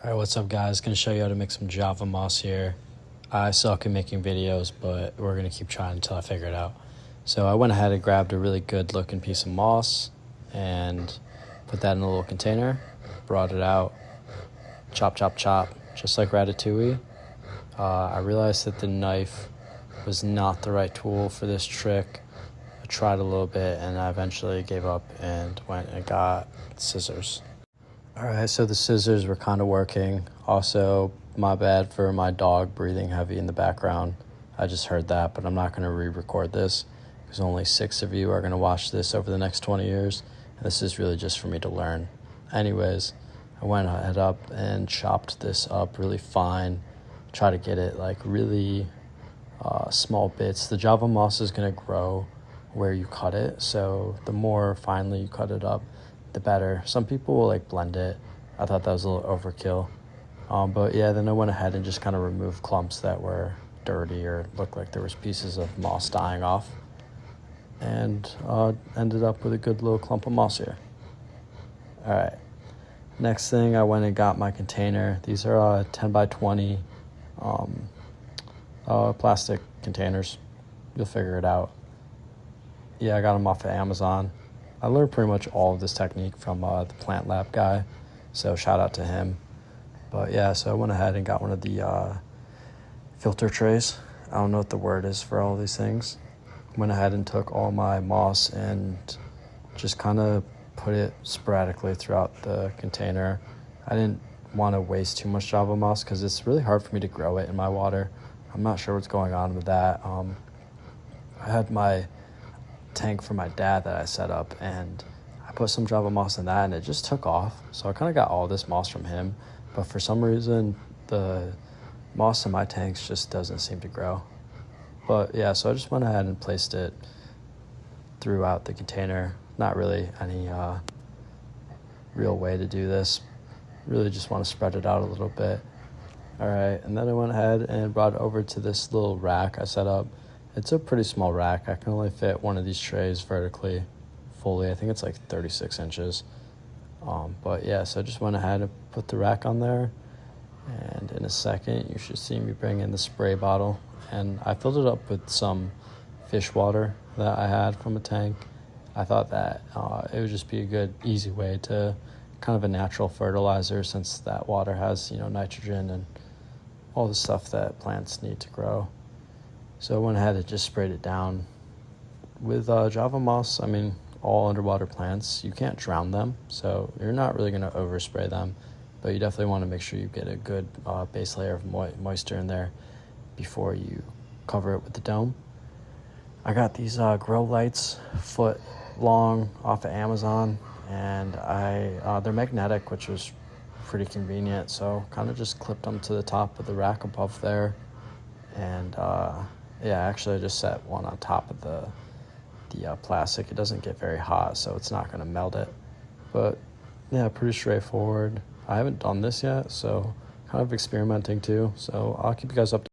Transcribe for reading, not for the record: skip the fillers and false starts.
Alright, what's up guys? Gonna show you how to make some Java moss here. I suck at making videos, but we're gonna keep trying until I figure it out. So I went ahead and grabbed a really good looking piece of moss and put that in a little container, brought it out, chop, chop, chop, just like Ratatouille. I realized that the knife was not the right tool for this trick. I tried a little bit and I eventually gave up and went and got scissors. Alright, so the scissors were kind of working. Also, my bad for my dog breathing heavy in the background. I just heard that, but I'm not going to re-record this because only 6 of you are going to watch this over the next 20 years. And this is really just for me to learn. Anyways, I went ahead up and chopped this up really fine. Try to get it like really small bits. The Java moss is going to grow where you cut it, so the more finely you cut it up, the better. Some people will like blend it. I thought that was a little overkill. But yeah, then I went ahead and just kind of removed clumps that were dirty or looked like there was pieces of moss dying off. And ended up with a good little clump of moss here. All right. Next thing, I went and got my container. These are 10 by 20 plastic containers. You'll figure it out. Yeah, I got them off of Amazon. I learned pretty much all of this technique from the Plant Lab guy, so shout out to him. But yeah, so I went ahead and got one of the filter trays. I don't know what the word is for all these things. Went ahead and took all my moss and just kind of put it sporadically throughout the container. I didn't want to waste too much Java moss because it's really hard for me to grow it in my water. I'm not sure what's going on with that. I had my tank for my dad that I set up, and I put some Java moss in that and it just took off. So I kind of got all this moss from him, but for some reason the moss in my tanks just doesn't seem to grow. But yeah, so I just went ahead and placed it throughout the container. Not really any real way to do this. Really just want to spread it out a little bit. All right, and then I went ahead and brought it over to this little rack I set up. It's a pretty small rack. I can only fit one of these trays vertically, fully. I think it's like 36 inches. But yeah, so I just went ahead and put the rack on there. And in a second, you should see me bring in the spray bottle. And I filled it up with some fish water that I had from a tank. I thought that it would just be a good, easy way to kind of a natural fertilizer, since that water has, nitrogen and all the stuff that plants need to grow. So I went ahead and just sprayed it down. With Java moss, I mean, all underwater plants, you can't drown them, so you're not really going to overspray them, but you definitely want to make sure you get a good base layer of moisture in there before you cover it with the dome. I got these grow lights, foot long, off of Amazon, and they're magnetic, which was pretty convenient, so kind of just clipped them to the top of the rack above there. And yeah, actually I just set one on top of the plastic. It doesn't get very hot, so it's not going to melt it. But yeah, pretty straightforward. I haven't done this yet, so kind of experimenting too. So I'll keep you guys updated.